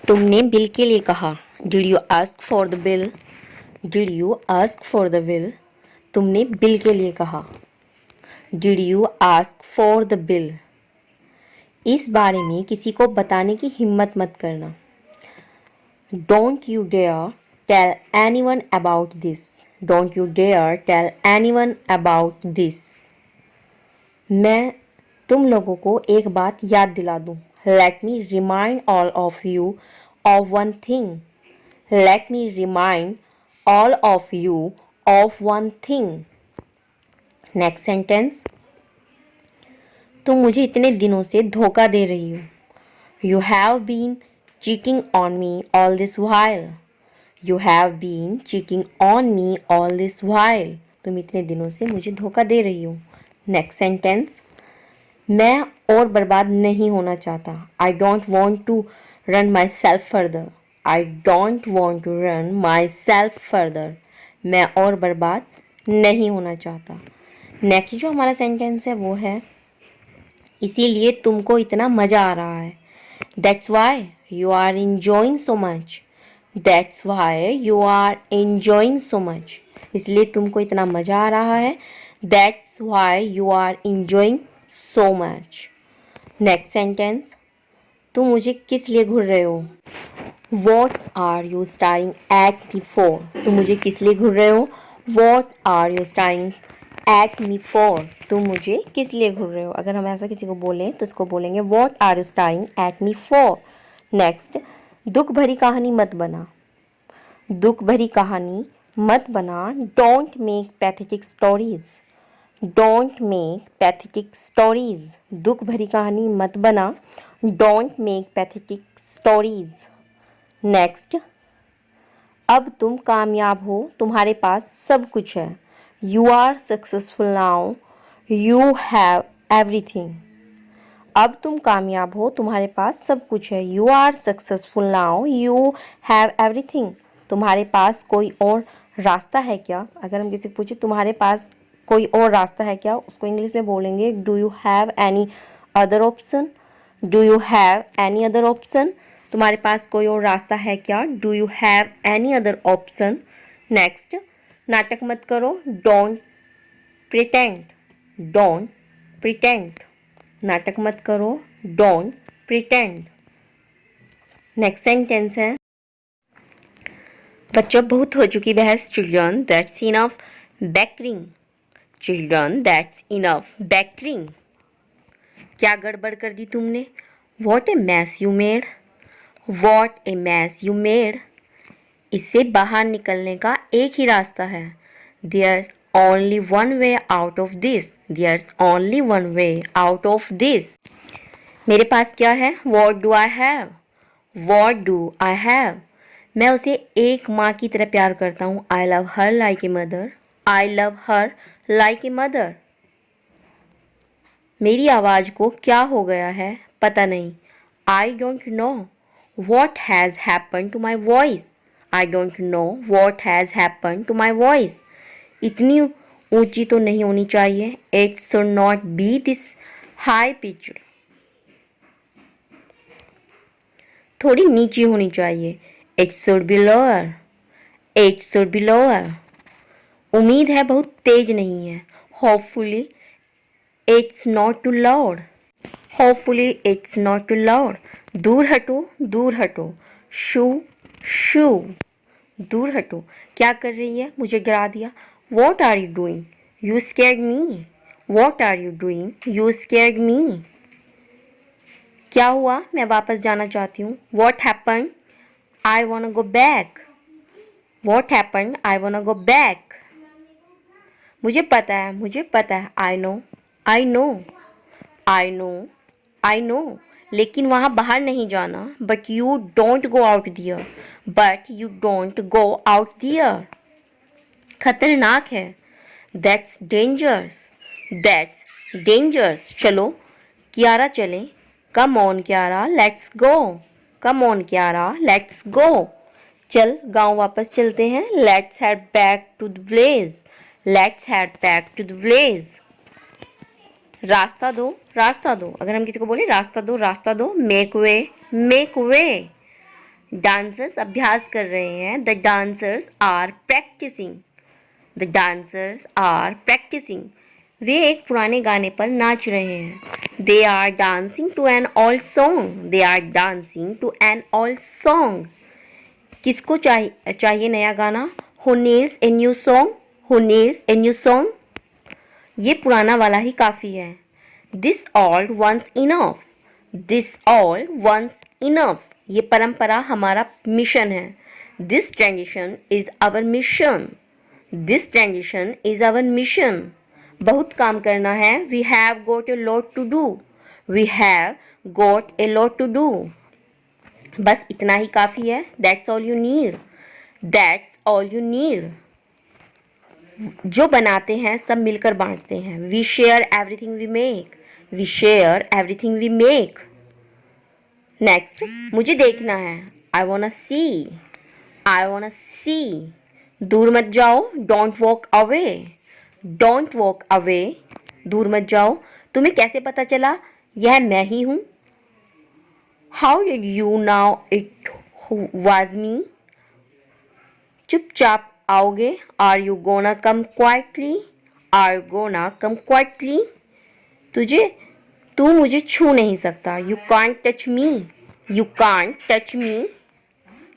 तुमने बिल के लिए कहा। Did you ask for the bill? Did you ask for the bill? तुमने बिल के लिए कहा। Did you ask for the bill? इस बारे में किसी को बताने की हिम्मत मत करना। Don't you dare tell anyone about this. Don't you dare tell anyone about this. मैं तुम लोगों को एक बात याद दिला दूं। Let me remind all of you of one thing. Let me remind all of you of one thing. Next sentence, तुम मुझे इतने दिनों से धोखा दे रही हो। You have been cheating on me all this while. You have been cheating on me all this while. तुम इतने दिनों से मुझे धोखा दे रही हो। नेक्स्ट सेंटेंस, मैं और बर्बाद नहीं होना चाहता। I don't want to run myself further. I don't want to run myself further. मैं और बर्बाद नहीं होना चाहता। नेक्स्ट जो हमारा सेंटेंस है वो है, इसीलिए तुमको इतना मज़ा आ रहा है। That's why you are enjoying so much. That's why you are enjoying so much. इसलिए तुमको इतना मज़ा आ रहा है। That's why you are enjoying so much. Next sentence, तुम मुझे किस लिए घूर रहे हो। What are you staring at me for? तुम मुझे किस लिए घूर रहे हो। What are you staring at me for? तुम मुझे किस लिए घूर रहे हो। अगर हम ऐसा किसी को बोलें तो इसको बोलेंगे what are you staring at me for. Next, दुख भरी कहानी मत बना। दुख भरी कहानी मत बना। Don't make pathetic stories. Don't make pathetic stories. दुख भरी कहानी मत बना। Don't make pathetic stories. Next, अब तुम कामयाब हो, तुम्हारे पास सब कुछ है। You are successful now, you have everything. अब तुम कामयाब हो, तुम्हारे पास सब कुछ है। You are successful now, you have everything. तुम्हारे पास कोई और रास्ता है क्या? अगर हम किसी से पूछे तुम्हारे पास कोई और रास्ता है क्या, उसको इंग्लिश में बोलेंगे do you have any other option. Do you have any other option? तुम्हारे पास कोई और रास्ता है क्या? Do you have any other option? Next, नाटक मत करो। Don't pretend. Don't pretend. नाटक मत करो। Don't pretend. नेक्स्ट सेंटेंस है, बच्चों बहुत हो चुकी बहस। Children that's enough bickering. Children that's enough bickering. क्या गड़बड़ कर दी तुमने। What a mess you made. What a mess you made. इससे बाहर निकलने का एक ही रास्ता है। There's only one way out of this. There's only one way out of this. मेरे पास क्या है। What do I have. What do I have. मैं उसे एक माँ की तरह प्यार करता हूँ। आई love her like a mother. I love her like a mother. मेरी आवाज़ को क्या हो गया है पता नहीं। I don't know what has happen to my voice. I don't know what has happen to my voice. इतनी ऊंची तो नहीं होनी चाहिए। It should not be this high pitched. थोड़ी नीची होनी चाहिए। It should be lower. It should be lower. उम्मीद है बहुत तेज नहीं है। Hopefully it's not too loud. Hopefully it's not too loud. दूर हटो, दूर हटो। शू शू। दूर हटो। क्या कर रही है, मुझे गिरा दिया। What are you doing, you scared me. What are you doing, you scared me. क्या हुआ, मैं वापस जाना चाहती हूँ। What happen, I want go back. What happen, I want go back. मुझे पता है, मुझे पता है। I know, I know, I know, I know. लेकिन वहाँ बाहर नहीं जाना। But you don't go out there. But you don't go out there. खतरनाक है। That's dangerous. That's dangerous. चलो कियारा चलें। Come on Kiara, let's go. Come on Kiara, let's go. चल गांव वापस चलते हैं। Let's head back to the village. Let's head back to the village. रास्ता दो, रास्ता दो। अगर हम किसी को बोले रास्ता दो, रास्ता दो। Make way, make way. Dancers अभ्यास कर रहे हैं. The dancers are practising. The dancers are practising. वे एक पुराने गाने पर नाच रहे हैं. They are dancing to an old song. They are dancing to an old song. किसको चाहिए नया गाना? Who needs a new song. Who needs a new song. ये पुराना वाला ही काफ़ी है. This old one's enough. This old one's enough. ये परंपरा हमारा मिशन है. This tradition is our mission. This tradition is our mission. बहुत काम करना है. We have got a lot to do. We have got a lot to do. बस इतना ही काफ़ी है. That's all you need. That's all you need. जो बनाते हैं सब मिलकर बांटते हैं. We share everything we make. We share everything we make. Next, मुझे देखना है. I want C. I want सी. दूर मत जाओ. Don't walk away. Don't walk away. दूर मत जाओ. तुम्हें कैसे पता चला यह मैं ही हूँ? How did you know it was me. चुपचाप आओगे. Are you gonna come quietly. Are gonna come quietly. तू मुझे छू नहीं सकता. You can't touch me. You can't touch me.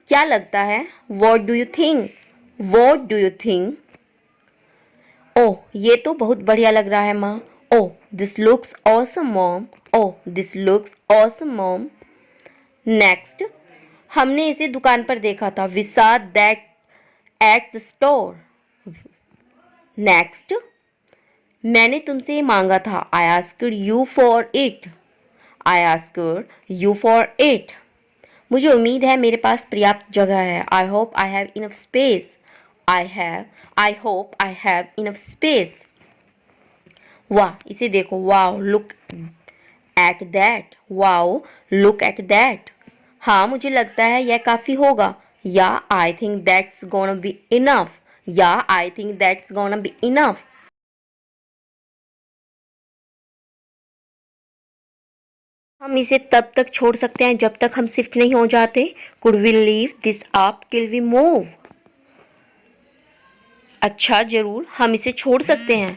क्या लगता है? What do you think. What do you think. ओह, ये तो बहुत बढ़िया लग रहा है माँ. Oh, this looks awesome mom. Oh, this looks awesome mom. Next, हमने इसे दुकान पर देखा था. We saw that at the store. Next, मैंने तुमसे ये मांगा था. I asked you for it. I asked you for it. मुझे उम्मीद है मेरे पास पर्याप्त जगह है. I hope I have enough space. I hope I have enough space. वाह, इसे देखो. Wow, look at that. Wow, look at that. हाँ, मुझे लगता है यह काफ़ी होगा. Yeah I think that's gonna be enough. या I think that's gonna be enough. हम इसे तब तक छोड़ सकते हैं जब तक हम शिफ्ट नहीं हो जाते. Could we leave this up till we move. अच्छा, जरूर हम इसे छोड़ सकते हैं.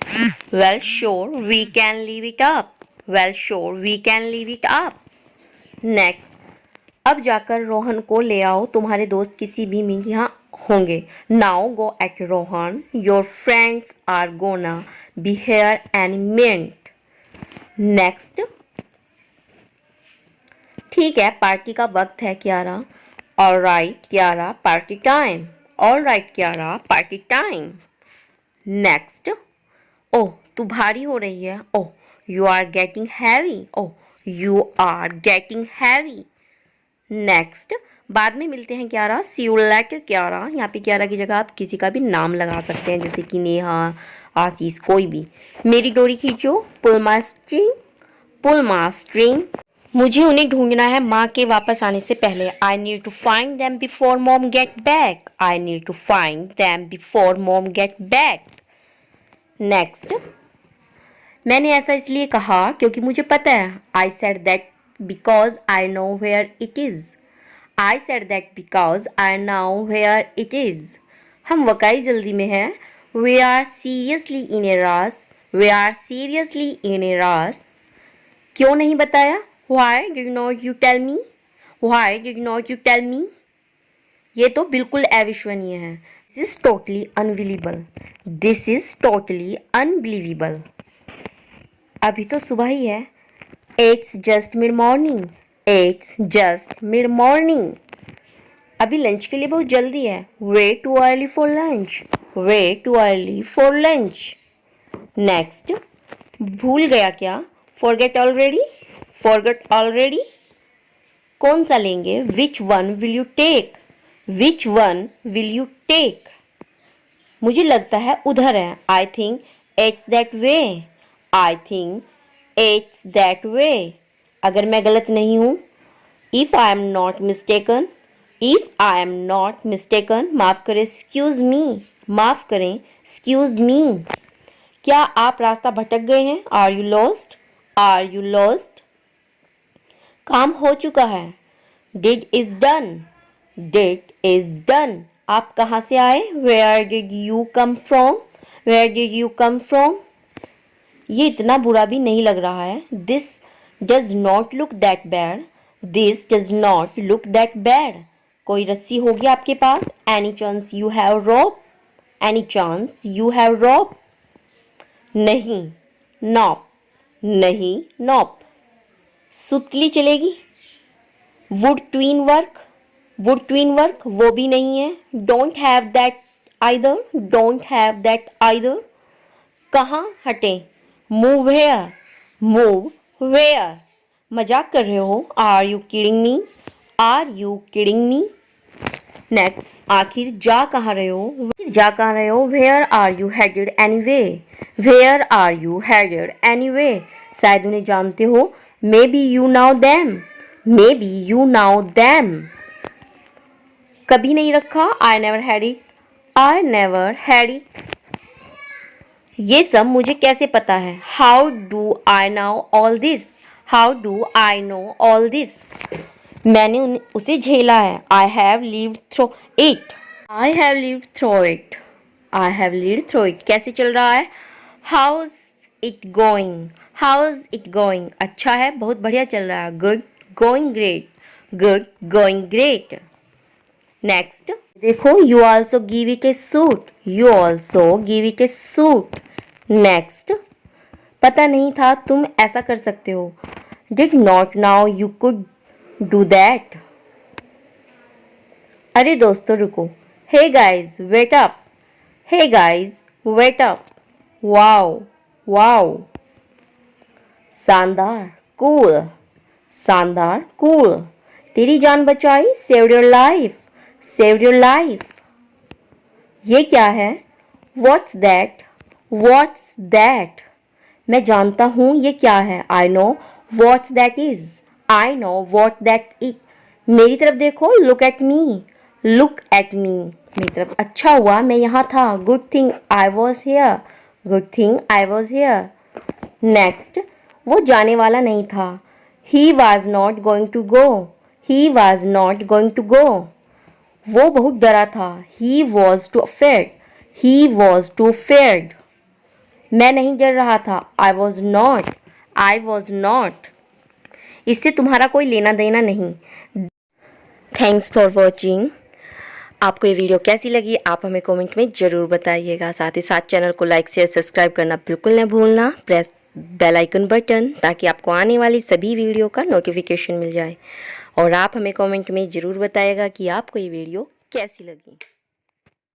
Well sure we can leave it up. Well sure we can leave it up. Next, अब जाकर रोहन को ले आओ. तुम्हारे दोस्त किसी भी मिनट यहाँ होंगे. Now go at Rohan. Your friends are gonna be here any minute. Next, ठीक है, पार्टी का वक्त है Kiara. Alright Kiara, party time. Alright Kiara, party time. Next, ओह, तू भारी हो रही है. Oh, you are getting heavy. Oh, you are getting heavy. Next, बाद में मिलते हैं क्यारा. सी यू लेटर क्यारा. यहाँ पे क्यारा की जगह आप किसी का भी नाम लगा सकते हैं, जैसे कि नेहा, आशीष, कोई भी. मेरी डोरी खींचो. Pull my string. Pull my string. मुझे उन्हें ढूंढना है माँ के वापस आने से पहले. I need to find them before mom get back. I need to find them before mom get back. Next, मैंने ऐसा इसलिए कहा क्योंकि मुझे पता है. I said that because I know where it is. I said that because I know where it is. हम वकाई जल्दी में हैं. We are seriously in a rush. We are seriously in a rush. क्यों नहीं बताया? Why did not you tell me? Why did not you tell me? ये तो बिल्कुल अविश्वसनीय है. This is totally unbelievable. This is totally unbelievable. अभी तो सुबह ही है. It's just mid morning. It's just mid morning. अभी लंच के लिए बहुत जल्दी है. Way too early for lunch. Way too early for lunch. Next, भूल गया क्या? Forget already. Forget already. कौन सा लेंगे? Which one will you take? Which one will you take? मुझे लगता है उधर है. I think it's that way. I think it's that way. अगर मैं गलत नहीं हूँ. If I am not mistaken. If I am not mistaken. माफ़ करें, excuse me. माफ़ करें, excuse me. क्या आप रास्ता भटक गए हैं? Are you lost? Are you lost? काम हो चुका है. Did is done. Did is done. आप कहाँ से आए? Where did you come from? Where did you come from? ये इतना बुरा भी नहीं लग रहा है. This does not look that bad. This does not look that bad. कोई रस्सी होगी आपके पास? Any chance you have rope? Any chance you have rope? नहीं. Nop. नहीं. Nop. सुतली चलेगी? Would twin work? Would twin work? वो भी नहीं है. Don't have that either. Don't have that either. कहाँ हटे? Move here. Move where? मजाक कर रहे हो? Are you kidding me? Are you kidding me? Next, आखिर जा कहाँ रहे हो? जा कहाँ रहे हो? Where are you headed anyway? Where are you headed anyway? शायद उन्हें जानते हो. Maybe you know them. Maybe you know them. कभी नहीं रखा. I never had it. I never had it. ये सब मुझे कैसे पता है? How do I know all this? How do I know all this? मैंने उसे झेला है. I have lived through it. I have lived through it. I have lived through it. कैसे चल रहा है? How's it going? How's it going? अच्छा है, बहुत बढ़िया चल रहा है. Good, going great. Good, going great. Next, देखो, you also give it a suit. You also give it a suit. Next, पता नहीं था तुम ऐसा कर सकते हो. Did not know you could do that. अरे दोस्तों रुको. Hey guys, wait up. Hey guys, wait up. Wow, wow. शानदार, cool. शानदार, cool. तेरी जान बचाई, saved your life. Saved your life. ये क्या है? What's that? What's that? मैं जानता हूँ ये क्या है. I know what that is. I know what that is. मेरी तरफ देखो. Look at me. Look at me. मेरी तरफ. अच्छा हुआ मैं यहाँ था. Good thing I was here. Good thing I was here. Next, वो जाने वाला नहीं था. He was not going to go. He was not going to go. वो बहुत डरा था. He was too afraid. He was too afraid. मैं नहीं डर रहा था. I was not. I was not. इससे तुम्हारा कोई लेना देना नहीं. Thanks for watching. आपको ये वीडियो कैसी लगी आप हमें कमेंट में ज़रूर बताइएगा. साथ ही साथ चैनल को लाइक शेयर सब्सक्राइब करना बिल्कुल न भूलना. प्रेस बेल आइकन बटन ताकि आपको आने वाली सभी वीडियो का नोटिफिकेशन मिल जाए. और आप हमें कमेंट में ज़रूर बताइएगा कि आपको ये वीडियो कैसी लगी.